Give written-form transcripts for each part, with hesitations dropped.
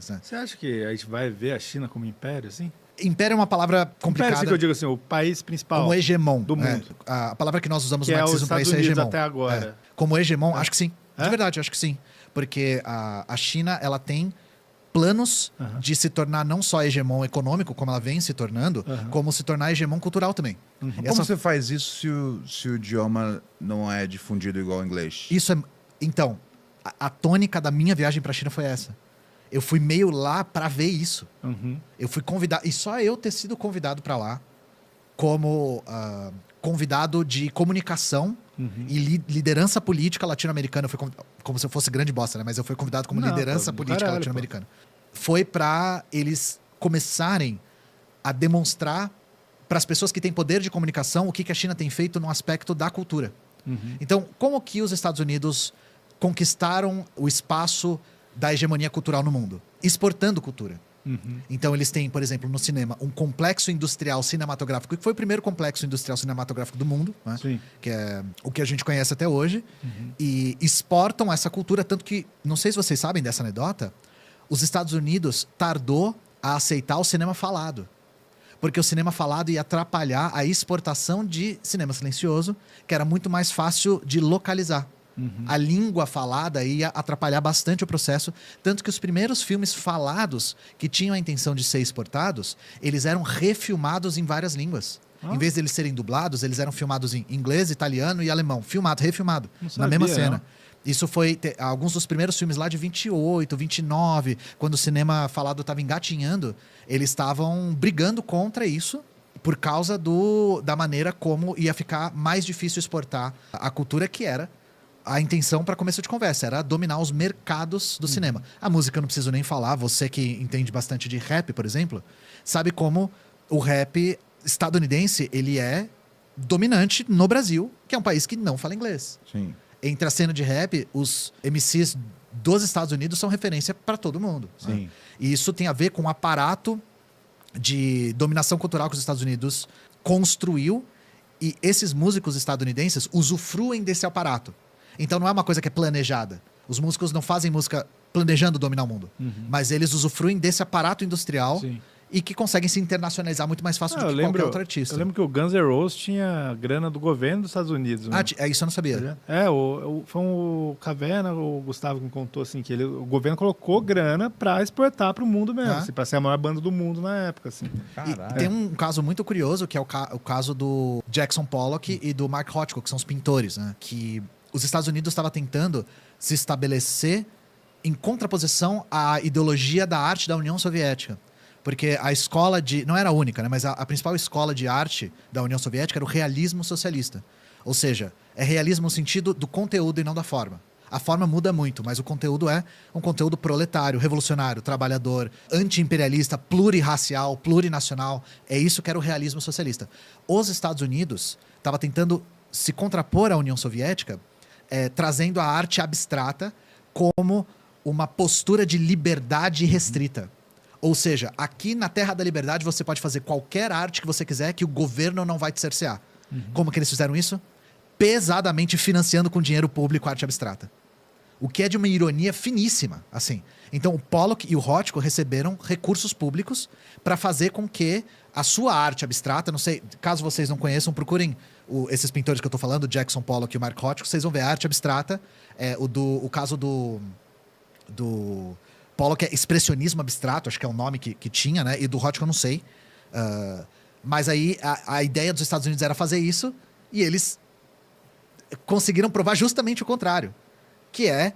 chineses, né? Você acha que a gente vai ver a China como império, assim? Império é uma palavra complicada. Império, assim, que eu digo assim, o país principal. Como hegemon. Do mundo. A palavra que nós usamos Que no é os marxismo para Estados isso é Unidos hegemon. até agora. Como hegemon, acho que sim. É? De verdade, acho que sim. Porque a China, ela tem planos de se tornar não só hegemon econômico, como ela vem se tornando, como se tornar hegemon cultural também. Como você faz isso se o idioma não é difundido igual ao inglês? Isso é... Então, a tônica da minha viagem para a China foi essa. Eu fui meio lá para ver isso. Eu fui convidado... E só eu ter sido convidado para lá como convidado de comunicação e liderança política latino-americana. Eu fui como se eu fosse grande bosta, né? Mas eu fui convidado como liderança política latino-americana. Foi para eles começarem a demonstrar para as pessoas que têm poder de comunicação o que a China tem feito no aspecto da cultura. Então, como que os Estados Unidos conquistaram o espaço da hegemonia cultural no mundo? Exportando cultura. Então, eles têm, por exemplo, no cinema, um complexo industrial cinematográfico, que foi o primeiro complexo industrial cinematográfico do mundo, né? Que é o que a gente conhece até hoje, e exportam essa cultura, tanto que, não sei se vocês sabem dessa anedota, os Estados Unidos tardou a aceitar o cinema falado. Porque o cinema falado ia atrapalhar a exportação de cinema silencioso, que era muito mais fácil de localizar. A língua falada ia atrapalhar bastante o processo, tanto que os primeiros filmes falados que tinham a intenção de ser exportados, eles eram refilmados em várias línguas. Em vez de eles serem dublados, eles eram filmados em inglês, italiano e alemão. Filmado, refilmado, na mesma cena. Não. Isso foi alguns dos primeiros filmes lá de 28, 29, quando o cinema falado estava engatinhando, eles estavam brigando contra isso por causa da maneira como ia ficar mais difícil exportar a cultura, que era a intenção para começo de conversa, era dominar os mercados do cinema. A música eu não preciso nem falar, você que entende bastante de rap, por exemplo, sabe como o rap estadunidense, ele é dominante no Brasil, que é um país que não fala inglês. Sim. Entre a cena de rap, os MCs dos Estados Unidos são referência para todo mundo. Sim. Né? E isso tem a ver com o aparato de dominação cultural que os Estados Unidos construiu, e esses músicos estadunidenses usufruem desse aparato. Então não é uma coisa que é planejada. Os músicos não fazem música planejando dominar o mundo. Mas eles usufruem desse aparato industrial e que conseguem se internacionalizar muito mais fácil do que qualquer outro artista. Eu lembro que o Guns N' Roses tinha grana do governo dos Estados Unidos. Né? Isso eu não sabia. Foi o Caverna, o Gustavo, que me contou assim, que o governo colocou grana para exportar para o mundo mesmo, assim, para ser a maior banda do mundo na época. Assim. E tem um caso muito curioso, que é o caso do Jackson Pollock e do Mark Rothko, que são os pintores, né? Que os Estados Unidos estavam tentando se estabelecer em contraposição à ideologia da arte da União Soviética. Porque a escola não era a única, né? Mas a principal escola de arte da União Soviética era o realismo socialista. Ou seja, é realismo no sentido do conteúdo e não da forma. A forma muda muito, mas o conteúdo é um conteúdo proletário, revolucionário, trabalhador, anti-imperialista, plurirracial, plurinacional. É isso que era o realismo socialista. Os Estados Unidos estavam tentando se contrapor à União Soviética, trazendo a arte abstrata como uma postura de liberdade restrita. Ou seja, aqui na Terra da Liberdade você pode fazer qualquer arte que você quiser, que o governo não vai te cercear. Como que eles fizeram isso? Pesadamente financiando com dinheiro público a arte abstrata. O que é de uma ironia finíssima, assim. Então o Pollock e o Rothko receberam recursos públicos para fazer com que a sua arte abstrata, não sei, caso vocês não conheçam, procurem esses pintores que eu tô falando, o Jackson Pollock e o Mark Rothko, vocês vão ver a arte abstrata. O caso do Pollock é expressionismo abstrato, acho que é o nome que tinha, né? E do Rothko eu não sei. Mas aí a ideia dos Estados Unidos era fazer isso, e eles conseguiram provar justamente o contrário. Que é,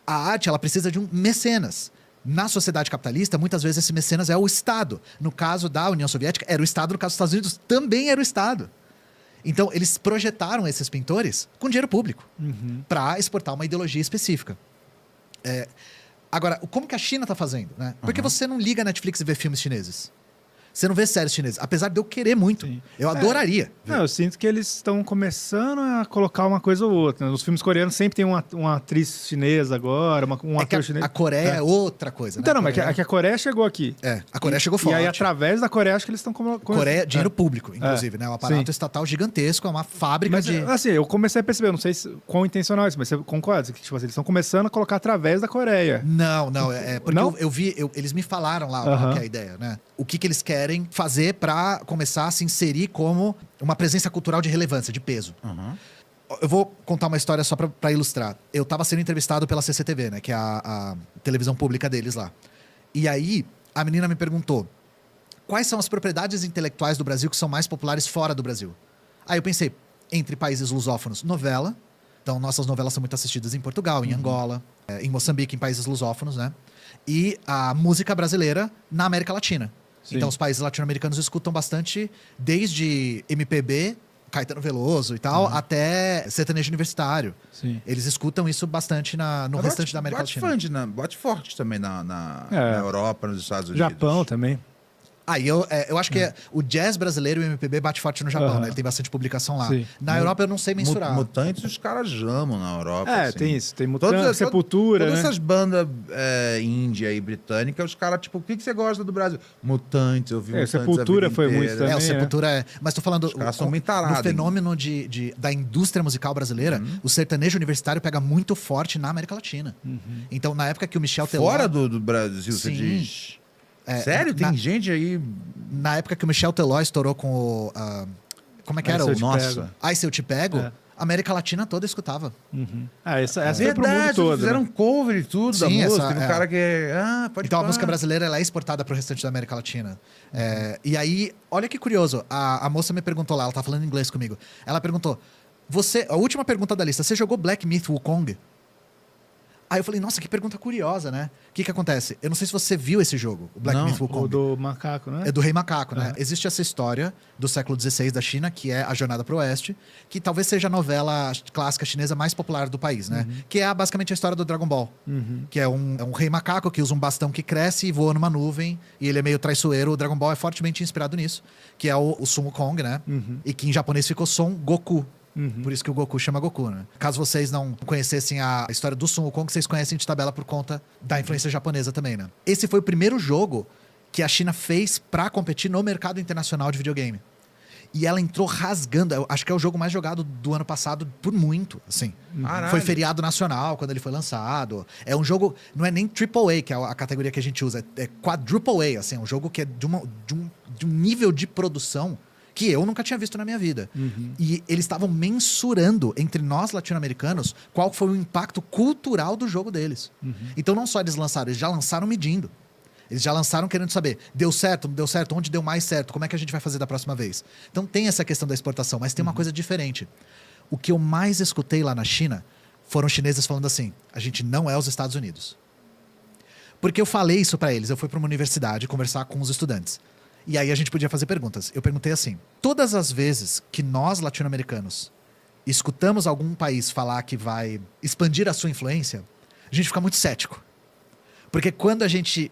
a arte ela precisa de um mecenas. Na sociedade capitalista, muitas vezes esse mecenas é o Estado. No caso da União Soviética, era o Estado. No caso dos Estados Unidos, também era o Estado. Então, eles projetaram esses pintores com dinheiro público para exportar uma ideologia específica. Agora, como que a China está fazendo? Né? Por que você não liga a Netflix e vê filmes chineses? Você não vê séries chinesas. Apesar de eu querer muito. Sim. Eu adoraria. Não, eu sinto que eles estão começando a colocar uma coisa ou outra. Nos filmes coreanos sempre tem uma atriz chinesa agora, um ator chinês. A Coreia é outra coisa, né? Então, não, mas a Coreia chegou aqui. A Coreia chegou forte. E aí, através da Coreia, acho que eles estão... Coreia, dinheiro público, inclusive, né? Um aparato estatal gigantesco, é uma fábrica mas, assim, eu comecei a perceber, eu não sei quão intencional é isso, mas você concorda? Que, tipo assim, eles estão começando a colocar através da Coreia. Não, porque não? eu vi, eles me falaram lá qual que é a ideia, né? O que eles querem fazer pra começar a se inserir como uma presença cultural de relevância, de peso. Eu vou contar uma história só pra ilustrar. Eu tava sendo entrevistado pela CCTV, né? Que é a televisão pública deles lá. E aí, a menina me perguntou: quais são as propriedades intelectuais do Brasil que são mais populares fora do Brasil? Aí eu pensei, entre países lusófonos, novela. Então, nossas novelas são muito assistidas em Portugal, em Angola, em Moçambique, em países lusófonos, né? E a música brasileira na América Latina. Sim. Então, os países latino-americanos escutam bastante, desde MPB, Caetano Veloso e tal, até sertanejo universitário. Sim. Eles escutam isso bastante no restante da América Latina. Bate forte também na Europa, nos Estados Unidos. Japão também. Aí eu acho que o jazz brasileiro e o MPB bate forte no Japão, né? Ele tem bastante publicação lá. Sim. Na Europa eu não sei mensurar. Mutantes os caras amam na Europa. Assim. Tem isso. Tem Mutantes, Sepultura, todas né? essas bandas índia e britânica, os caras, tipo, o que você gosta do Brasil? Mutantes, eu vi Mutantes Sepultura foi muito também. O Sepultura é... Mas tô falando... Os caras são bem tarados. No fenômeno da indústria musical brasileira, o sertanejo universitário pega muito forte na América Latina. Então, na época que o Michel Teló... Fora do Brasil, você diz... Sério? Tem gente aí... Na época que o Michel Teló estourou com o... como é que era? Nossa. Ai, Se Eu Te Pego, a América Latina toda escutava. Essa é pro mundo todo. Fizeram cover e tudo da música. Teve um cara que... Então a música brasileira ela é exportada pro restante da América Latina. E aí, olha que curioso. A moça me perguntou lá, ela tá falando inglês comigo. Ela perguntou, a última pergunta da lista, você jogou Black Myth Wukong? Aí eu falei, nossa, que pergunta curiosa, né? O que acontece? Eu não sei se você viu esse jogo, o Black Myth Wukong. O do macaco, né? É do Rei Macaco, né? Existe essa história do século XVI da China, que é A Jornada para o Oeste, que talvez seja a novela clássica chinesa mais popular do país, né? Que é basicamente a história do Dragon Ball. Que é um rei macaco que usa um bastão que cresce e voa numa nuvem, e ele é meio traiçoeiro. O Dragon Ball é fortemente inspirado nisso, que é o Sun Wukong, né? E que em japonês ficou Son Goku. Por isso que o Goku chama Goku, né? Caso vocês não conhecessem a história do Sun Wukong, vocês conhecem de tabela por conta da influência japonesa também, né? Esse foi o primeiro jogo que a China fez pra competir no mercado internacional de videogame. E ela entrou rasgando. Eu acho que é o jogo mais jogado do ano passado por muito, assim. Foi feriado nacional quando ele foi lançado. É um jogo... Não é nem AAA, que é a categoria que a gente usa. É Quadruple A, assim. É um jogo que é de um nível de produção que eu nunca tinha visto na minha vida. E eles estavam mensurando entre nós latino-americanos qual foi o impacto cultural do jogo deles. Então não só eles lançaram, eles já lançaram medindo. Eles já lançaram querendo saber, deu certo, não deu certo, onde deu mais certo, como é que a gente vai fazer da próxima vez. Então tem essa questão da exportação, mas tem uma coisa diferente. O que eu mais escutei lá na China foram chineses falando assim, a gente não é os Estados Unidos. Porque eu falei isso pra eles, eu fui pra uma universidade conversar com os estudantes. E aí a gente podia fazer perguntas. Eu perguntei assim, todas as vezes que nós, latino-americanos, escutamos algum país falar que vai expandir a sua influência, a gente fica muito cético. Porque quando a gente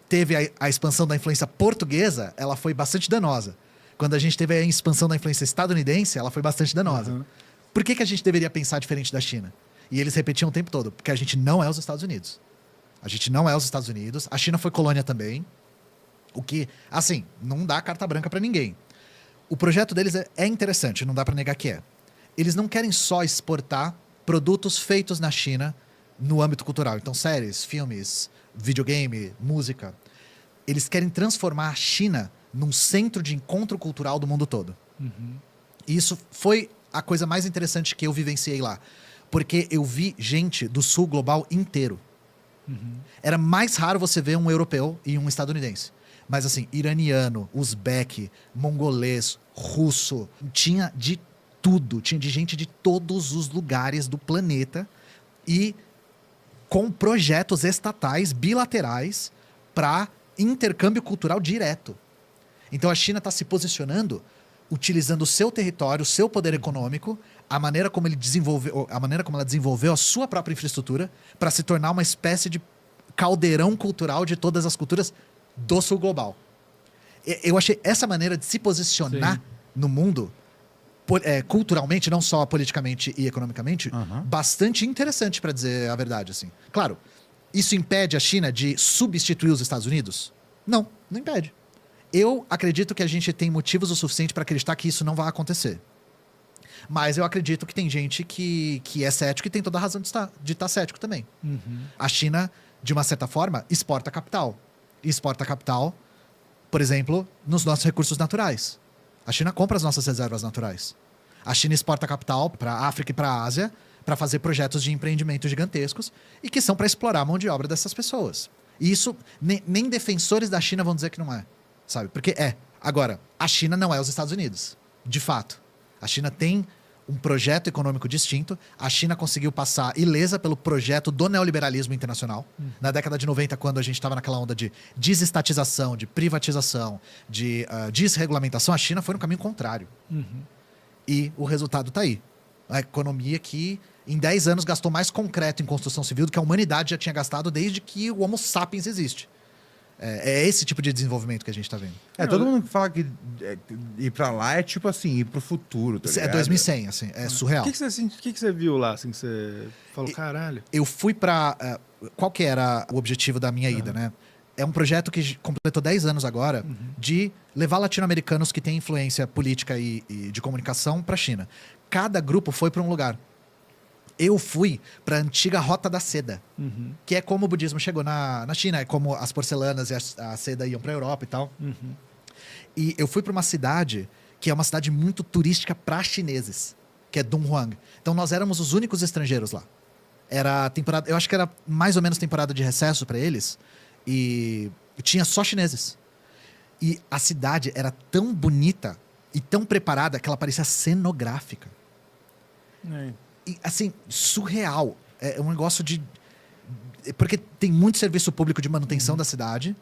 teve a expansão da influência portuguesa, ela foi bastante danosa. Quando a gente teve a expansão da influência estadunidense, ela foi bastante danosa. Por que a gente deveria pensar diferente da China? E eles repetiam o tempo todo, porque a gente não é os Estados Unidos. A gente não é os Estados Unidos. A China foi colônia também. O que, assim, não dá carta branca pra ninguém. O projeto deles é interessante, não dá pra negar que é. Eles não querem só exportar produtos feitos na China no âmbito cultural. Então, séries, filmes, videogame, música. Eles querem transformar a China num centro de encontro cultural do mundo todo. E isso foi a coisa mais interessante que eu vivenciei lá. Porque eu vi gente do sul global inteiro. Era mais raro você ver um europeu e um estadunidense. Mas assim, iraniano, uzbeque, mongolês, russo, tinha de tudo. Tinha de gente de todos os lugares do planeta e com projetos estatais, bilaterais, para intercâmbio cultural direto. Então a China está se posicionando, utilizando o seu território, o seu poder econômico, a maneira como ela desenvolveu a sua própria infraestrutura para se tornar uma espécie de caldeirão cultural de todas as culturas do sul global. Eu achei essa maneira de se posicionar no mundo, culturalmente, não só politicamente e economicamente, bastante interessante, para dizer a verdade, assim. Claro, isso impede a China de substituir os Estados Unidos? Não impede. Eu acredito que a gente tem motivos o suficiente para acreditar que isso não vai acontecer. Mas eu acredito que tem gente que é cético e tem toda a razão de estar cético também. A China, de uma certa forma, exporta capital. E exporta capital, por exemplo, nos nossos recursos naturais. A China compra as nossas reservas naturais. A China exporta capital para a África e para a Ásia para fazer projetos de empreendimento gigantescos e que são para explorar a mão de obra dessas pessoas. E isso, nem defensores da China vão dizer que não é, sabe? Porque é. Agora, a China não é os Estados Unidos, de fato. A China tem um projeto econômico distinto. A China conseguiu passar ilesa pelo projeto do neoliberalismo internacional. Na década de 90, quando a gente estava naquela onda de desestatização, de privatização, de desregulamentação, a China foi no caminho contrário. E o resultado está aí. A economia que, em 10 anos, gastou mais concreto em construção civil do que a humanidade já tinha gastado desde que o Homo sapiens existe. É esse tipo de desenvolvimento que a gente está vendo. Todo mundo fala que ir pra lá é tipo assim, ir pro futuro, tá ligado? É 2100, assim, é surreal. O que você viu lá, assim, que você falou, caralho? Eu fui pra... qual que era o objetivo da minha ida, né? É um projeto que completou 10 anos agora de levar latino-americanos que têm influência política e de comunicação pra China. Cada grupo foi pra um lugar. Eu fui para a antiga Rota da Seda, que é como o budismo chegou na China, é como as porcelanas e a seda iam para a Europa e tal. E eu fui para uma cidade que é uma cidade muito turística para chineses, que é Dunhuang. Então nós éramos os únicos estrangeiros lá. Era temporada, eu acho que era mais ou menos temporada de recesso para eles, e tinha só chineses. E a cidade era tão bonita e tão preparada que ela parecia cenográfica. E, assim, surreal. É um negócio de... Porque tem muito serviço público de manutenção da cidade.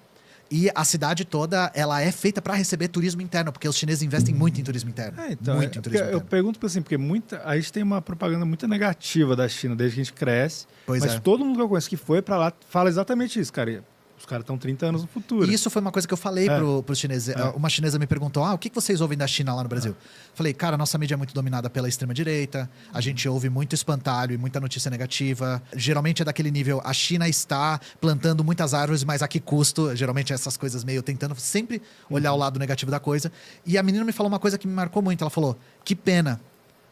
E a cidade toda, ela é feita para receber turismo interno. Porque os chineses investem muito em turismo interno. Muito em turismo interno. Eu pergunto assim, porque a gente tem uma propaganda muito negativa da China desde que a gente cresce. Mas todo mundo que eu conheço que foi para lá fala exatamente isso, cara. Os caras estão 30 anos no futuro. E isso foi uma coisa que eu falei pros chineses. Uma chinesa me perguntou, o que vocês ouvem da China lá no Brasil? Falei, cara, nossa mídia é muito dominada pela extrema-direita, a gente ouve muito espantalho e muita notícia negativa. Geralmente é daquele nível, a China está plantando muitas árvores, mas a que custo? Geralmente é essas coisas meio tentando sempre olhar o lado negativo da coisa. E a menina me falou uma coisa que me marcou muito. Ela falou, que pena,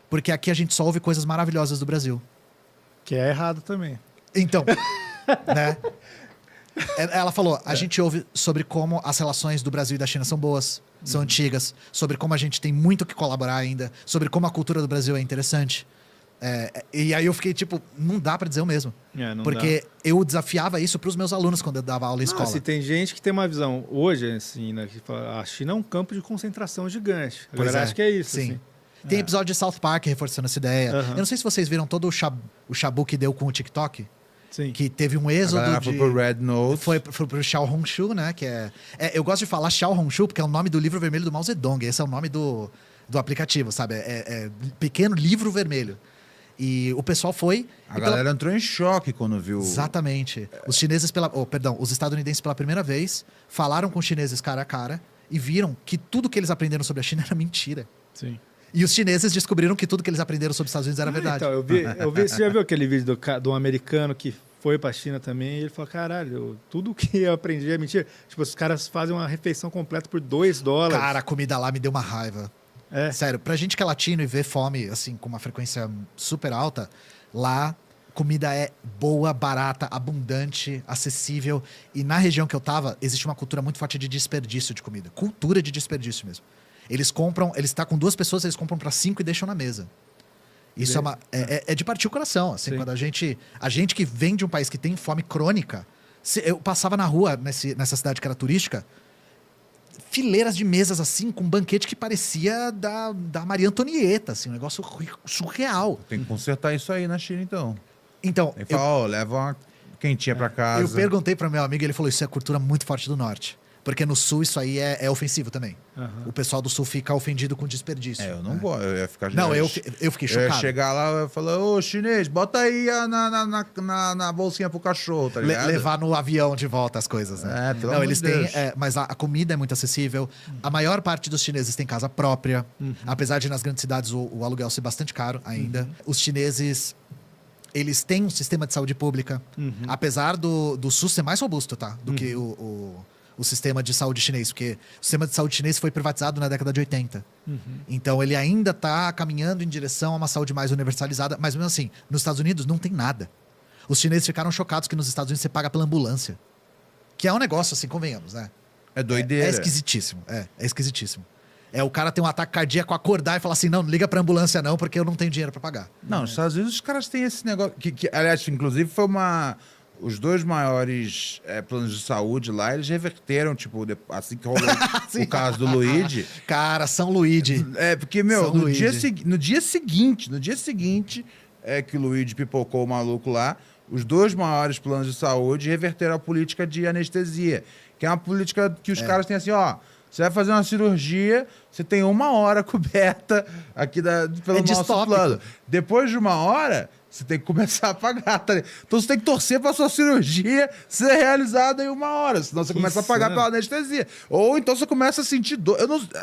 porque aqui a gente só ouve coisas maravilhosas do Brasil. Que é errado também. Então, né? Ela falou, a gente ouve sobre como as relações do Brasil e da China são boas, são antigas, sobre como a gente tem muito que colaborar ainda, sobre como a cultura do Brasil é interessante. E aí eu fiquei tipo, não dá pra dizer o mesmo. Porque eu desafiava isso pros meus alunos quando eu dava aula em escola. Se tem gente que tem uma visão hoje, assim, né, que fala, a China é um campo de concentração gigante. Agora acho que é isso. Sim. Assim. Tem episódio de South Park reforçando essa ideia. Eu não sei se vocês viram todo o chabu que deu com o TikTok. Sim. Que teve um êxodo foi pro Red Note. Foi pro Xiao Hongshu, né? Que eu gosto de falar Xiao Hongshu porque é o nome do livro vermelho do Mao Zedong. Esse é o nome do aplicativo, sabe? É pequeno livro vermelho. E o pessoal foi... A galera entrou em choque quando viu... Exatamente. Os chineses os estadunidenses pela primeira vez falaram com os chineses cara a cara e viram que tudo que eles aprenderam sobre a China era mentira. Sim. E os chineses descobriram que tudo que eles aprenderam sobre os Estados Unidos era verdade. Então, eu vi, você já viu aquele vídeo de um americano que foi pra China também e ele falou, caralho, tudo que eu aprendi é mentira. Tipo, os caras fazem uma refeição completa por $2. Cara, a comida lá me deu uma raiva. Sério, pra gente que é latino e vê fome, assim, com uma frequência super alta, lá comida é boa, barata, abundante, acessível. E na região que eu tava, existe uma cultura muito forte de desperdício de comida. Cultura de desperdício mesmo. Eles estão com 2 pessoas, eles compram para 5 e deixam na mesa. Isso é de partir o coração. Assim, quando a gente que vem de um país que tem fome crônica, eu passava na rua, nessa cidade que era turística, fileiras de mesas assim, com um banquete que parecia da Maria Antonieta, assim, um negócio surreal. Tem que consertar isso aí na China, então. Então, leva uma quentinha para casa. Eu perguntei para meu amigo, ele falou, isso é cultura muito forte do norte. Porque no Sul isso aí é ofensivo também. Aham. O pessoal do Sul fica ofendido com desperdício. Eu não gosto, eu ia ficar... Não, eu fiquei Eu ia chocado. chegar lá e falar, ô, chinês, bota aí na bolsinha pro cachorro, tá ligado? Levar no avião de volta as coisas, né? Pelo Não, amor eles de têm... Deus. mas a comida é muito acessível. A maior parte dos chineses tem casa própria. Apesar de nas grandes cidades o aluguel ser bastante caro ainda. Os chineses... Eles têm um sistema de saúde pública. Apesar do SUS ser mais robusto, tá? Do que o sistema de saúde chinês. Porque o sistema de saúde chinês foi privatizado na década de 80. Então, ele ainda está caminhando em direção a uma saúde mais universalizada. Mas, mesmo assim, nos Estados Unidos não tem nada. Os chineses ficaram chocados que nos Estados Unidos você paga pela ambulância. Que é um negócio, assim, convenhamos, né? É doideira. É esquisitíssimo. É esquisitíssimo. O cara ter um ataque cardíaco, acordar e falar assim, não liga pra ambulância não, porque eu não tenho dinheiro pra pagar. Não, nos Estados Unidos os caras têm esse negócio... aliás, inclusive, foi os 2 maiores planos de saúde lá, eles reverteram, tipo, assim que rolou o caso do Luigi. Cara, São Luigi. Porque, meu, São no Luigi. dia seguinte que o Luigi pipocou o maluco lá, os 2 maiores planos de saúde reverteram a política de anestesia, que é uma política que os caras têm assim, ó... Você vai fazer uma cirurgia, você tem 1 hora coberta aqui pelo nosso distópico. plano. Depois de 1 hora, você tem que começar a pagar. Tá? Então você tem que torcer para sua cirurgia ser realizada em 1 hora, senão você começa a pagar pela anestesia. Ou então você começa a sentir dor.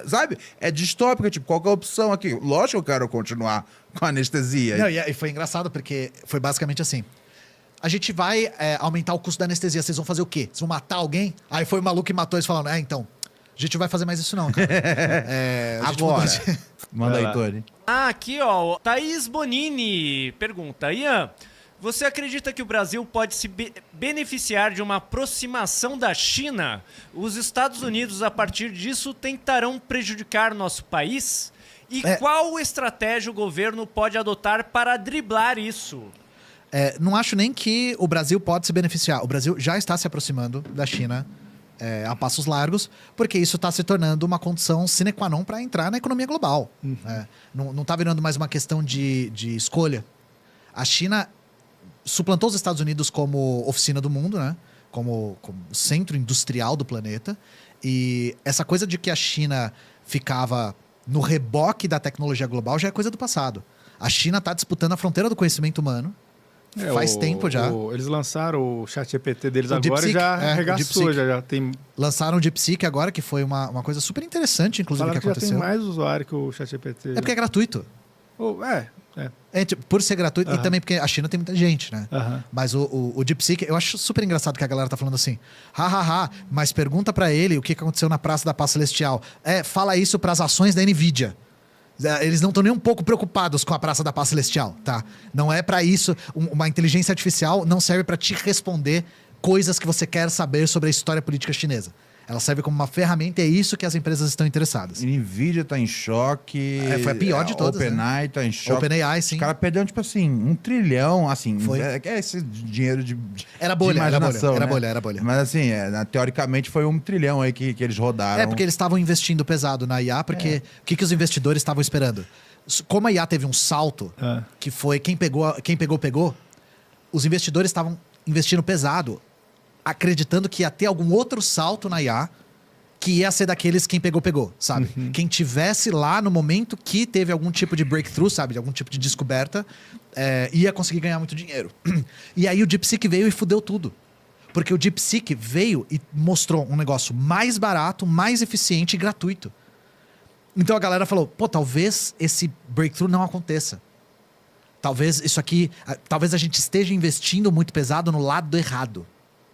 Sabe? É distópico, tipo, qual que é a opção aqui? Lógico que eu quero continuar com a anestesia. Não, e foi engraçado, porque foi basicamente assim. A gente vai aumentar o custo da anestesia, vocês vão fazer o quê? Vocês vão matar alguém? Aí foi o maluco que matou eles falando, então... A gente não vai fazer mais isso não, cara. A gente Agora. não- Manda aí, Tony. Aqui, ó, Thaís Bonini pergunta: Ian, você acredita que o Brasil pode se beneficiar de uma aproximação da China? Os Estados Unidos, a partir disso, tentarão prejudicar nosso país? E qual estratégia o governo pode adotar para driblar isso? Não acho nem que o Brasil pode se beneficiar. O Brasil já está se aproximando da China a passos largos, porque isso está se tornando uma condição sine qua non para entrar na economia global. Não está virando mais uma questão de escolha. A China suplantou os Estados Unidos como oficina do mundo, né? Como centro industrial do planeta. E essa coisa de que a China ficava no reboque da tecnologia global já é coisa do passado. A China está disputando a fronteira do conhecimento humano. Faz tempo já. Eles lançaram o chat GPT deles O agora DeepSeek, e já o arregaçou. DeepSeek. Já tem... Lançaram o DeepSeek agora, que foi uma coisa super interessante, inclusive, Falaram que que já tem aconteceu. mais usuário que o chat GPT. Porque é gratuito. Por ser gratuito e também porque a China tem muita gente, né? Mas o DeepSeek, eu acho super engraçado que a galera tá falando assim, mas pergunta pra ele o que aconteceu na Praça da Paz Celestial. Fala isso pras ações da NVIDIA. Eles não estão nem um pouco preocupados com a Praça da Paz Celestial, tá? Não é pra isso. Uma inteligência artificial não serve pra te responder coisas que você quer saber sobre a história política chinesa. Ela serve como uma ferramenta e é isso que as empresas estão interessadas. NVIDIA tá em choque. Foi a pior de todas, OpenAI tá em choque. OpenAI, sim. Os caras perderam, tipo assim, 1 trilhão, assim. Foi. Esse dinheiro de Era bolha, de imaginação, era né? bolha, era bolha. Mas assim, teoricamente foi 1 trilhão aí que eles rodaram. Porque eles estavam investindo pesado na IA, porque o que os investidores estavam esperando? Como a IA teve um salto, que foi quem pegou, os investidores estavam investindo pesado, acreditando que ia ter algum outro salto na IA, que ia ser daqueles quem pegou, sabe? Quem tivesse lá no momento que teve algum tipo de breakthrough, sabe? Algum tipo de descoberta, ia conseguir ganhar muito dinheiro. E aí o DeepSeek veio e fudeu tudo. Porque o DeepSeek veio e mostrou um negócio mais barato, mais eficiente e gratuito. Então a galera falou, talvez esse breakthrough não aconteça. Talvez isso aqui... Talvez a gente esteja investindo muito pesado no lado errado.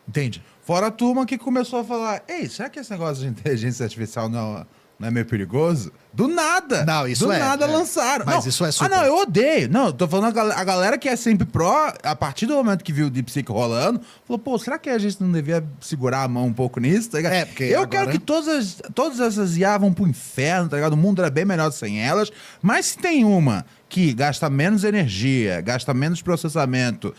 Entende? Fora a turma que começou a falar, ei, será que esse negócio de inteligência artificial não é meio perigoso? Do nada! Não, isso Do nada lançaram. Mas não. isso é super. Não, eu odeio. Não, eu tô falando a galera que é sempre pró, a partir do momento que viu o DeepSeek rolando, falou, será que a gente não devia segurar a mão um pouco nisso? Tá ligado? Porque eu agora... quero que todas essas IA vão pro inferno, tá ligado? O mundo era bem melhor sem elas, mas se tem uma que gasta menos energia, gasta menos processamento,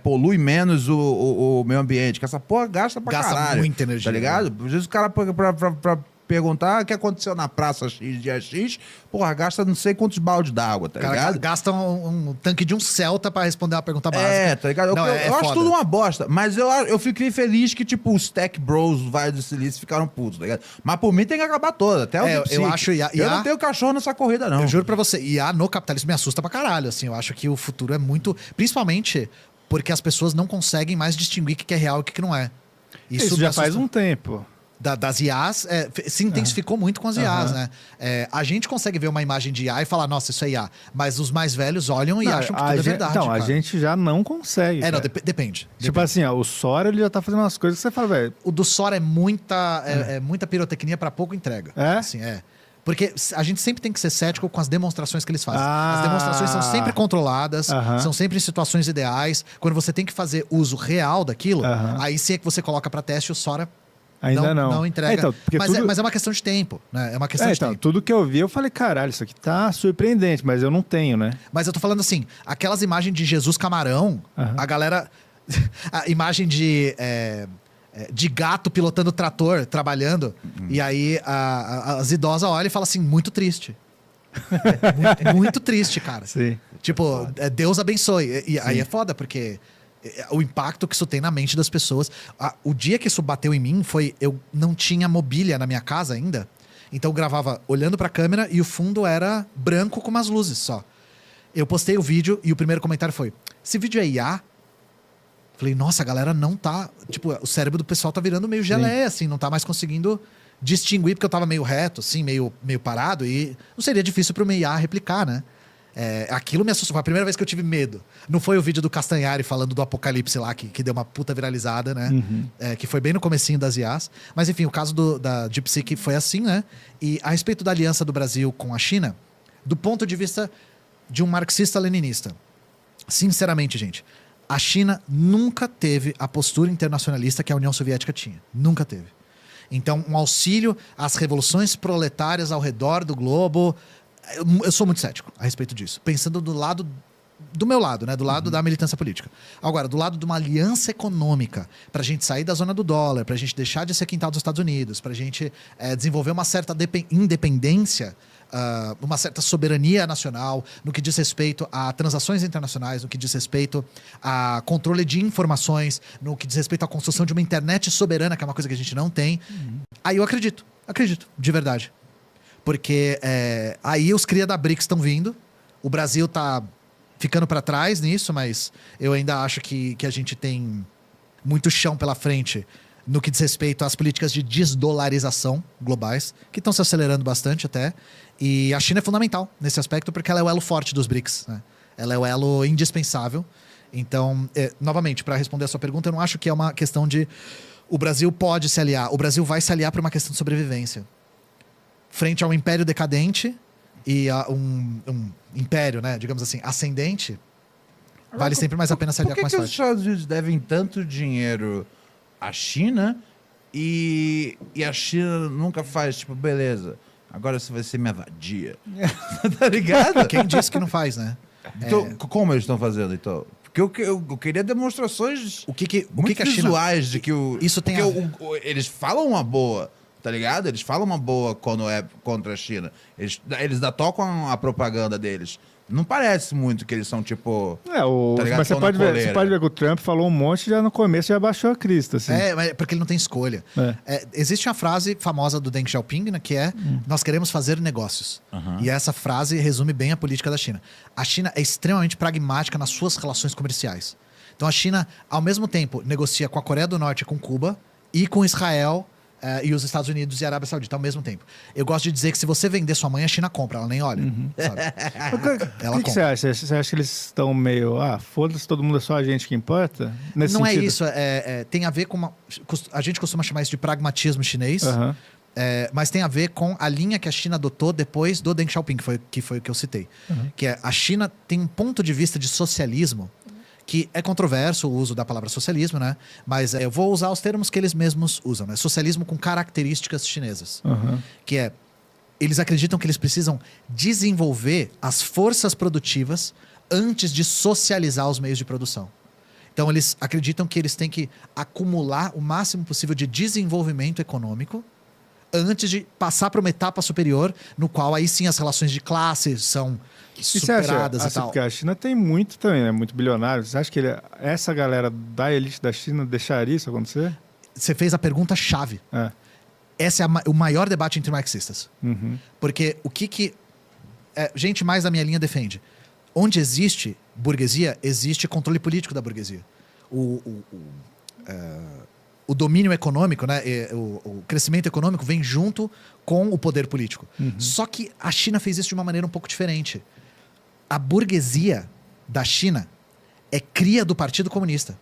polui menos o meio ambiente, que essa porra gasta pra caralho. Muita energia. Tá ligado? Às vezes o cara perguntar o que aconteceu na praça X, dia X, porra, gasta não sei quantos baldes d'água, tá O cara ligado? gasta um tanque de um Celta pra responder uma pergunta básica. Tá ligado? Não, Eu acho foda. tudo uma bosta, mas eu fiquei feliz que, tipo, os tech bros do Vale do Silício ficaram putos, tá ligado? Mas por mim tem que acabar toda, até o DeepSeek. eu acho Eu não tenho cachorro nessa corrida, não. Eu juro pra você, IA no capitalismo me assusta pra caralho, assim, eu acho que o futuro é muito... Principalmente porque as pessoas não conseguem mais distinguir o que é real e o que não é. Isso me já assusta. faz um tempo. Das IAs, se intensificou muito com as IAs, né? A gente consegue ver uma imagem de IA e falar, nossa, isso é IA. Mas os mais velhos olham e Não, acham que tudo é verdade, Não, a cara. gente já não consegue. Não, cara. depende. Tipo assim, ó, o Sora ele já tá fazendo umas coisas que você fala, velho. O do Sora é muita pirotecnia pra pouco entrega. É? Assim, Porque a gente sempre tem que ser cético com as demonstrações que eles fazem. Ah. As demonstrações são sempre controladas, Aham. são sempre em situações ideais. Quando você tem que fazer uso real daquilo, Aham. aí sim é que você coloca pra teste o Sora Ainda não. não entrega. Então, porque mas, tudo... mas é uma questão de tempo, né? É uma questão de então, tempo. tudo que eu vi, eu falei, caralho, isso aqui tá surpreendente, mas eu não tenho, né? Mas eu tô falando assim, aquelas imagens de Jesus camarão, Aham. a galera... a imagem de gato pilotando trator, trabalhando, e aí as idosas olham e falam assim, muito triste. Muito triste, cara. Sim. Tipo, Deus abençoe. E aí é foda, porque o impacto que isso tem na mente das pessoas. O dia que isso bateu em mim foi... Eu não tinha mobília na minha casa ainda. Então eu gravava olhando pra câmera e o fundo era branco com umas luzes só. Eu postei o vídeo e o primeiro comentário foi... Esse vídeo é IA? Falei, nossa, a galera não tá... Tipo, o cérebro do pessoal tá virando meio geleia, assim. Não tá mais conseguindo distinguir, porque eu tava meio reto, assim, meio parado. E não seria difícil pra uma IA replicar, né? Aquilo me assustou. Foi a primeira vez que eu tive medo. Não foi o vídeo do Castanhari falando do apocalipse lá, que deu uma puta viralizada, né? Que foi bem no comecinho das IAs. Mas enfim, o caso da DeepSeek foi assim, né? E a respeito da aliança do Brasil com a China, do ponto de vista de um marxista-leninista, sinceramente, gente, a China nunca teve a postura internacionalista que a União Soviética tinha. Nunca teve. Então, um auxílio às revoluções proletárias ao redor do globo... Eu sou muito cético a respeito disso. Pensando do meu lado, né? Do lado da militância política. Agora, do lado de uma aliança econômica, pra gente sair da zona do dólar, pra gente deixar de ser quintal dos Estados Unidos, pra gente desenvolver uma certa independência, uma certa soberania nacional no que diz respeito a transações internacionais, no que diz respeito a controle de informações, no que diz respeito à construção de uma internet soberana, que é uma coisa que a gente não tem. Aí eu acredito, de verdade. Porque aí os cria da BRICS estão vindo. O Brasil tá ficando para trás nisso, mas eu ainda acho que a gente tem muito chão pela frente no que diz respeito às políticas de desdolarização globais, que estão se acelerando bastante até. E a China é fundamental nesse aspecto porque ela é o elo forte dos BRICS, né? Ela é o elo indispensável. Então, novamente, para responder a sua pergunta, eu não acho que é uma questão de o Brasil pode se aliar. O Brasil vai se aliar por uma questão de sobrevivência. Frente a um império decadente e a um império, né, digamos assim, ascendente, vale sempre mais a pena se aliar com mais Por que os forte. Estados Unidos devem tanto dinheiro à China e a China nunca faz, tipo, beleza, agora você vai ser minha vadia. Tá ligado? Quem disse que não faz, né? Então, como eles estão fazendo, então? Porque eu queria demonstrações O que muito a China... visuais de que o... Isso tem porque eles falam uma boa... Tá ligado? Eles falam uma boa quando é contra a China. Eles ainda tocam a propaganda deles. Não parece muito que eles são tipo... tá ligado? Mas você Tão na pode coleira. ver que o Trump falou um monte já no começo já baixou a crista, assim. mas porque ele não tem escolha. Existe uma frase famosa do Deng Xiaoping, né, que é nós queremos fazer negócios. E essa frase resume bem a política da China. A China é extremamente pragmática nas suas relações comerciais. Então a China, ao mesmo tempo, negocia com a Coreia do Norte e com Cuba e com Israel e os Estados Unidos e a Arábia Saudita ao mesmo tempo. Eu gosto de dizer que se você vender sua mãe, a China compra, ela nem olha. Sabe? O que você acha? Você acha que eles estão meio... foda-se, todo mundo é só a gente que importa? Nesse Não sentido? é isso. Tem a ver com a gente costuma chamar isso de pragmatismo chinês. Mas tem a ver com a linha que a China adotou depois do Deng Xiaoping, que foi o que eu citei. Que a China tem um ponto de vista de socialismo que é controverso o uso da palavra socialismo, né? Mas eu vou usar os termos que eles mesmos usam, né? Socialismo com características chinesas. Que eles acreditam que eles precisam desenvolver as forças produtivas antes de socializar os meios de produção. Então, eles acreditam que eles têm que acumular o máximo possível de desenvolvimento econômico antes de passar para uma etapa superior, no qual aí sim as relações de classe são superadas e tal. Porque a China tem muito também, né? Muito bilionário. Você acha que essa galera da elite da China deixaria isso acontecer? Você fez a pergunta-chave. Esse é o maior debate entre marxistas. Porque o que gente mais da minha linha defende? Onde existe burguesia, existe controle político da burguesia. O domínio econômico, né, o crescimento econômico vem junto com o poder político. Só que a China fez isso de uma maneira um pouco diferente. A burguesia da China é cria do Partido Comunista.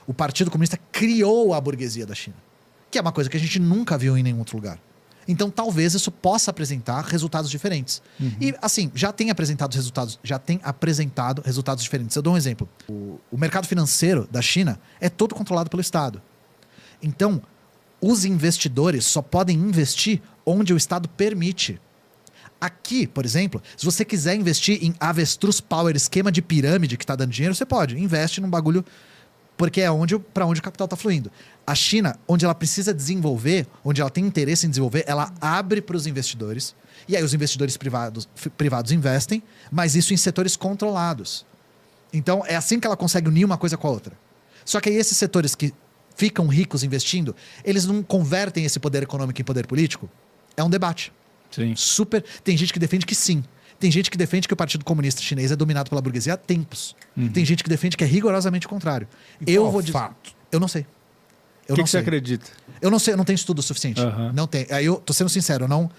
O Partido Comunista criou a burguesia da China, que é uma coisa que a gente nunca viu em nenhum outro lugar. Então, talvez isso possa apresentar resultados diferentes. E, assim, já tem apresentado resultados diferentes. Eu dou um exemplo. O mercado financeiro da China é todo controlado pelo Estado. Então, os investidores só podem investir onde o Estado permite. Aqui, por exemplo, se você quiser investir em avestruz power, esquema de pirâmide que está dando dinheiro, você pode. Investe num bagulho, porque é para onde o capital está fluindo. A China, onde ela precisa desenvolver, onde ela tem interesse em desenvolver, ela abre para os investidores. E aí os investidores privados investem, mas isso em setores controlados. Então, é assim que ela consegue unir uma coisa com a outra. Só que aí esses setores que ficam ricos investindo, eles não convertem esse poder econômico em poder político? É um debate. Sim. Tem gente que defende que sim. Tem gente que defende que o Partido Comunista Chinês é dominado pela burguesia há tempos. Tem gente que defende que é rigorosamente o contrário. Fato? Eu não sei. O que você acredita? Eu não sei, eu não tenho estudo suficiente. Não tem. Aí eu tô sendo sincero, eu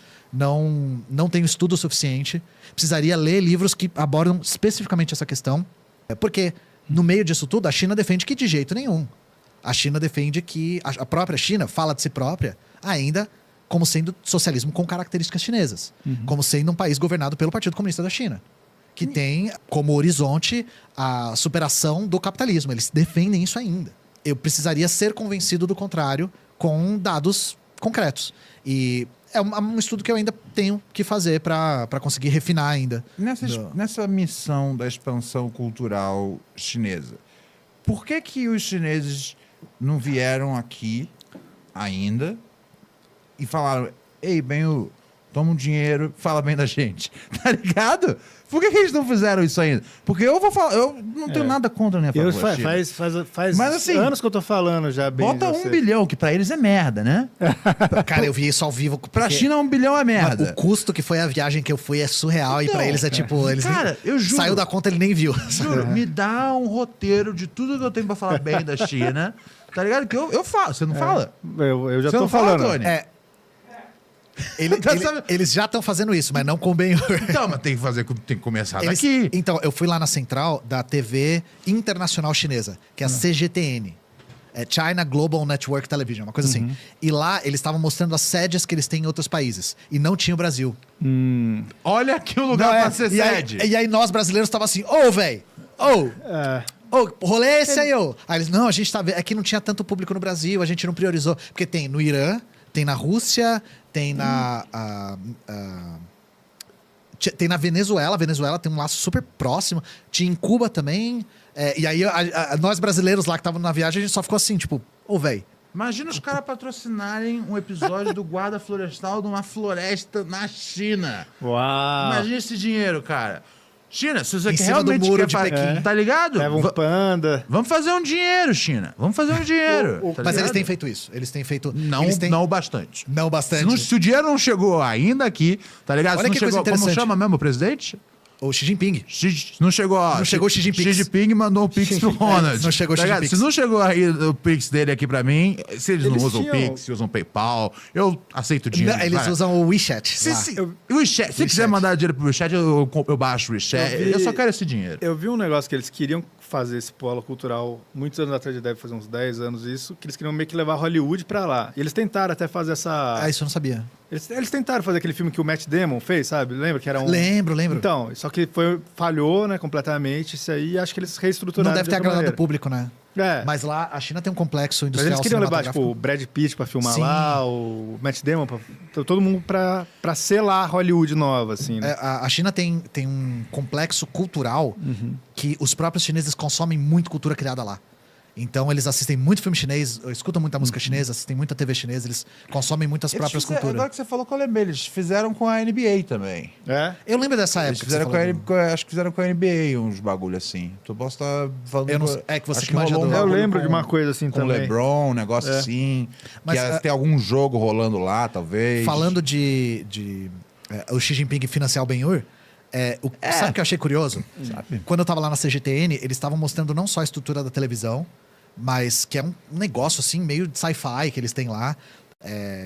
não tenho estudo suficiente. Precisaria ler livros que abordam especificamente essa questão. Porque no meio disso tudo, a China defende que de jeito nenhum. A China defende que a própria China fala de si própria ainda como sendo socialismo com características chinesas. Como sendo um país governado pelo Partido Comunista da China. Que tem como horizonte a superação do capitalismo. Eles defendem isso ainda. Eu precisaria ser convencido do contrário com dados concretos. E é um estudo que eu ainda tenho que fazer para conseguir refinar ainda. Nessa missão da expansão cultural chinesa, por que os chineses não vieram aqui ainda e falaram: ei, Benhu, toma um dinheiro, fala bem da gente? Tá ligado? Por que eles não fizeram isso ainda? Porque eu vou falar, eu não tenho nada contra a minha favor. Faz Mas, assim, anos que eu tô falando já bem. Bota 1 bilhão, que pra eles é merda, né? Cara, eu vi isso ao vivo. Pra China 1 bilhão é merda. O custo que foi a viagem que eu fui é surreal. Então, e pra eles é tipo... Eles cara, eu juro. Saiu da conta, ele nem viu. Juro, me dá um roteiro de tudo que eu tenho pra falar bem da China. Tá ligado? Que eu falo. Você não fala? Eu já Você tô não fala, falando. Tony? Eles já estão fazendo isso, mas não com o Ben-Hur. Então, mas tem que começar daqui. Então, eu fui lá na central da TV Internacional Chinesa, que é a CGTN. É China Global Network Television, uma coisa assim. E lá eles estavam mostrando as sedes que eles têm em outros países. E não tinha o Brasil. Olha aqui o lugar pra ser sede. E aí nós brasileiros tava assim, velho, o rolê é esse aí, Aí eles, não, a gente tá vendo. É que não tinha tanto público no Brasil, a gente não priorizou. Porque tem no Irã, tem na Rússia, tem tem na Venezuela. A Venezuela tem um laço super próximo. Tinha em Cuba também. E aí, nós brasileiros lá que estavam na viagem, a gente só ficou assim, tipo, velho. Imagina os caras patrocinarem um episódio do guarda florestal de uma floresta na China. Uau! Imagina esse dinheiro, cara. China, se você Em cima do realmente muro quer de Pequim. tá ligado? Leva um panda. Vamos fazer um dinheiro, China. Vamos fazer um dinheiro. Tá Mas ligado? eles têm feito isso. Eles têm feito... Não, eles têm... não bastante. Não bastante. Se o dinheiro não chegou ainda aqui, tá ligado? Olha Se não que coisa chegou, como interessante. chama mesmo o presidente? O Xi Jinping. Não chegou, Não chegou o Xi Jinping. Xi Jinping mandou um Pix pro Ronald. Não chegou o tá Xi ligado? Jinping. Se não chegou aí o Pix dele aqui pra mim, se eles não Eles usam tinham- Pix, se usam PayPal, eu aceito dinheiro. Não, eles cara. usam o WeChat. Se, lá. se, o WeChat, se quiser mandar dinheiro pro WeChat, eu baixo o WeChat. Eu só quero esse dinheiro. Eu vi um negócio que eles queriam fazer esse polo cultural muitos anos atrás, deve fazer uns 10 anos isso, que eles queriam meio que levar Hollywood pra lá. E eles tentaram até fazer essa... Isso eu não sabia. Eles tentaram fazer aquele filme que o Matt Damon fez, sabe? Lembra que era um... Lembro. Então, só que falhou, né, completamente isso aí, e acho que eles reestruturaram Não deve ter de outra agradado maneira. o público, né? É. Mas lá, a China tem um complexo Mas industrial eles queriam levar, tipo, cinematográfico. o Brad Pitt pra filmar Sim. lá, o Matt Damon, todo mundo pra selar Hollywood nova, assim, né? A China tem um complexo cultural que os próprios chineses consomem muito cultura criada lá. Então eles assistem muito filme chinês, escutam muita música chinesa, assistem muita TV chinesa, eles consomem muitas próprias culturas. Agora que você falou que eu lembrei, eles fizeram com a NBA também. É? Eu lembro dessa Eles época. fizeram que você falou. acho que fizeram com a NBA uns bagulho assim. Tu posso estar falando... Eu não sei. É que você acho que manja rolou um do- Eu bagulho lembro com- de uma coisa assim com o também. LeBron, um negócio assim. Mas, Tem algum jogo rolando lá, talvez. Falando de o Xi Jinping financiar o Ben-Hur, sabe o que eu achei curioso? Sabe? Quando eu tava lá na CGTN, eles estavam mostrando não só a estrutura da televisão, mas que é um negócio assim, meio de sci-fi que eles têm lá.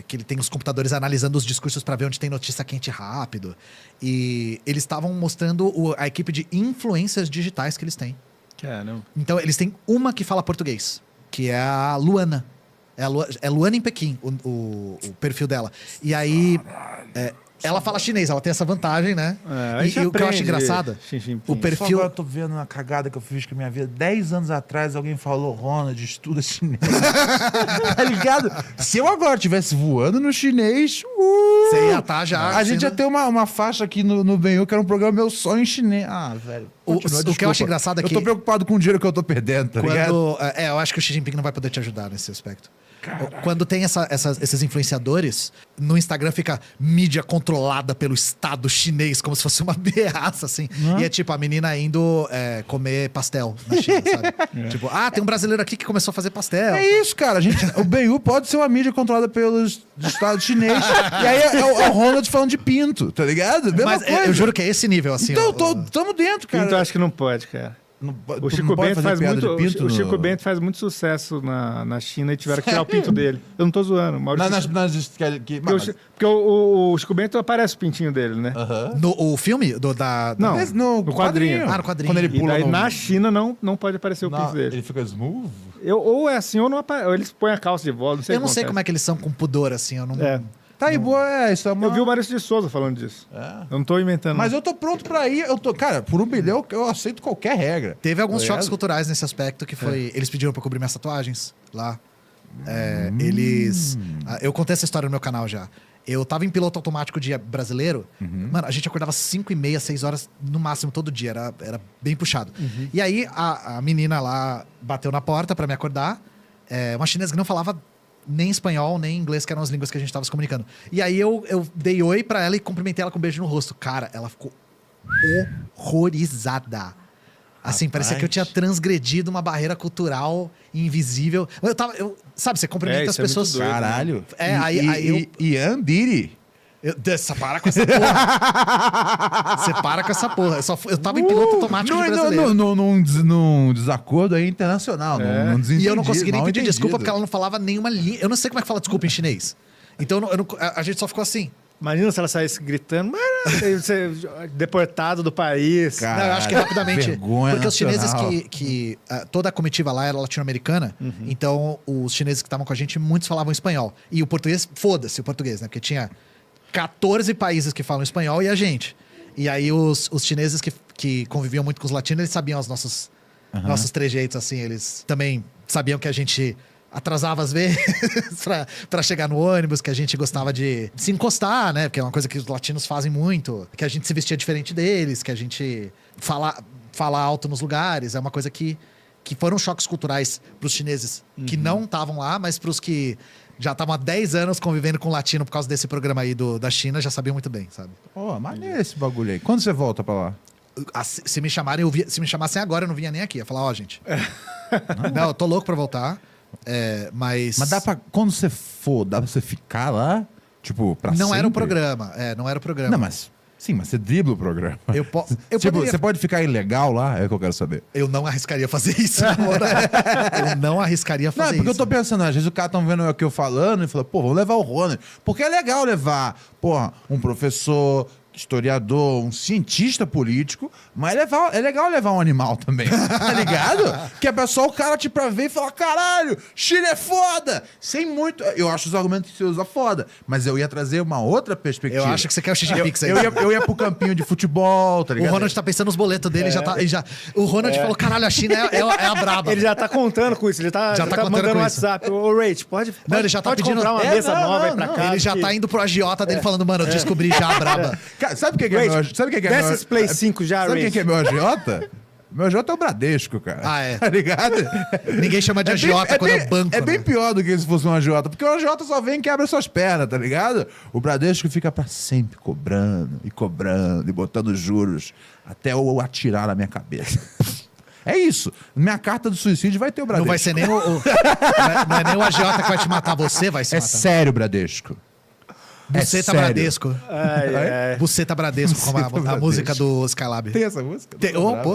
Que ele tem os computadores analisando os discursos para ver onde tem notícia quente rápido. E eles estavam mostrando a equipe de influências digitais que eles têm. Caramba. Então, eles têm uma que fala português, que é a Luana. É Luana em Pequim, o perfil dela. E aí, ela fala chinês, ela tem essa vantagem, né? E o que eu acho engraçado, o Só perfil... agora eu tô vendo uma cagada que eu fiz com a minha vida. 10 anos atrás alguém falou, Ronald, estuda chinês. Tá ligado? Se eu agora estivesse voando no chinês... Você ia estar já... A gente ia sendo- ter uma faixa aqui no Ben-Hur, que era um programa Meu Sonho em Chinês. Velho. O Continua, que eu desculpa. acho engraçado é que... Eu tô preocupado com o dinheiro que eu tô perdendo, tá ligado? Eu acho que o Xi Jinping não vai poder te ajudar nesse aspecto. Quando tem esses influenciadores, no Instagram fica mídia controlada pelo Estado chinês, como se fosse uma ameaça, assim. E é tipo a menina indo comer pastel na China, sabe? Tipo, tem um brasileiro aqui que começou a fazer pastel. É isso, cara. O Ben-Hur pode ser uma mídia controlada pelos Estados chinês. E aí é o Ronald falando de pinto, tá ligado? Mesma Mas coisa. eu juro que é esse nível, assim. Então, tamo dentro, cara. Pinto eu acho que não pode, cara. O Chico Bento faz muito, o Chico Bento faz muito sucesso na China e tiveram que tirar o pinto dele. Eu não tô zoando. Maurício, porque o Chico Bento aparece o pintinho dele, né? O filme? Não, no quadrinho. No quadrinho. Quando ele E pula daí no... na China não pode aparecer o pinto dele. Ele fica smooth? Ou é assim ou não aparece. Ou eles põem a calça de volta, não sei Eu não sei como é que eles são com pudor, assim. Eu não... Tá aí, boa, isso é uma... Eu vi o Maurício de Souza falando disso. Eu não tô inventando. Mas eu tô pronto pra ir. Cara, por $1 bilhão eu aceito qualquer regra. Teve alguns Tá choques ligado? culturais nesse aspecto, que foi... Eles pediram pra eu cobrir minhas tatuagens lá. Eu contei essa história no meu canal já. Eu tava em piloto automático dia brasileiro. Mano, a gente acordava 5h30, 6 horas no máximo todo dia. Era bem puxado. E aí, a menina lá bateu na porta pra me acordar. Uma chinesa que não falava nem espanhol, nem inglês, que eram as línguas que a gente tava se comunicando. E aí, eu dei oi pra ela e cumprimentei ela com um beijo no rosto. Cara, ela ficou horrorizada. Assim, parecia que eu tinha transgredido uma barreira cultural invisível. Sabe, você cumprimenta as isso é muito pessoas. doido, né? Caralho. E Andiri. Você para com essa porra. Você para com essa porra. Eu tava em piloto automático de brasileiro. Num desacordo aí internacional. Num E eu não consegui nem mal pedir desculpa entendido. porque ela não falava nenhuma língua. Eu não sei como é que fala desculpa em chinês. Então a gente só ficou assim. Imagina se ela saísse gritando, mas você deportado do país. Cara, Não, eu acho que rapidamente. vergonha Porque os chineses nacional. toda a comitiva lá era latino-americana. Então, os chineses que estavam com a gente, muitos falavam espanhol. E o português, foda-se o português, né? Porque tinha 14 países que falam espanhol e a gente. E aí, os chineses que conviviam muito com os latinos, eles sabiam os nossos trejeitos, assim. Eles também sabiam que a gente atrasava às vezes pra chegar no ônibus, que a gente gostava de se encostar, né? Porque é uma coisa que os latinos fazem muito. Que a gente se vestia diferente deles, que a gente fala alto nos lugares. É uma coisa que foram choques culturais pros chineses que não estavam lá, mas pros que já estavam há 10 anos convivendo com o latino por causa desse programa aí da China, já sabiam muito bem, sabe? Pô, maneiro esse bagulho aí. Quando você volta pra lá? Se me chamarem, se me chamassem agora, eu não vinha nem aqui. Eu ia falar, gente. Não, eu tô louco pra voltar. Mas Mas dá pra... Quando você for, dá pra você ficar lá? Tipo, pra não sempre? era o programa. Não era o programa. Não, mas... Sim, mas você dribla o programa. Eu Tipo, poderia- você pode ficar ilegal lá? É o que eu quero saber. Eu não arriscaria fazer isso, amor. Eu não arriscaria Não, fazer é porque isso. eu tô pensando, às vezes o cara tá vendo aqui eu falando e fala, pô, vamos levar o Ronald. Porque é legal levar, porra, um professor, historiador, um cientista político, mas é legal levar um animal também, tá ligado? Que é só o cara tipo pra ver e falar, caralho, Chile é foda! Sem muito... Eu acho os argumentos que você usa foda, mas eu ia trazer uma outra perspectiva. Eu acho que você quer o Xi Jinping aí. Eu ia pro campinho de futebol, tá O ligado? Ronald tá pensando nos boletos dele, o Ronald falou, caralho, a China é a braba. Ele já tá contando com isso, ele tá contando mandando com no isso. WhatsApp. Ô, Rach, pode ele já tá pode pedindo- comprar uma mesa nova aí pra cá. Ele já tá indo pro agiota dele falando, mano, eu descobri já a braba. Cara, sabe o que é meu... Sabe o que é Desce meu... esse Play 5 já, Sabe Rach. quem que é meu agiota? Meu agiota é o Bradesco, cara. Ah, é. Tá ligado? Ninguém chama de agiota quando é banco. É bem né? pior do que se fosse um agiota, porque o agiota só vem e quebra suas pernas, tá ligado? O Bradesco fica pra sempre cobrando, e botando juros, até eu atirar na minha cabeça. É isso. Minha carta do suicídio vai ter o Bradesco. Não vai ser nem não é nem o agiota que vai te matar, você vai se É matar. sério, Bradesco. Buceta sério. Bradesco. Buceta Bradesco, como a música do Skylab. Tem essa música? Pô,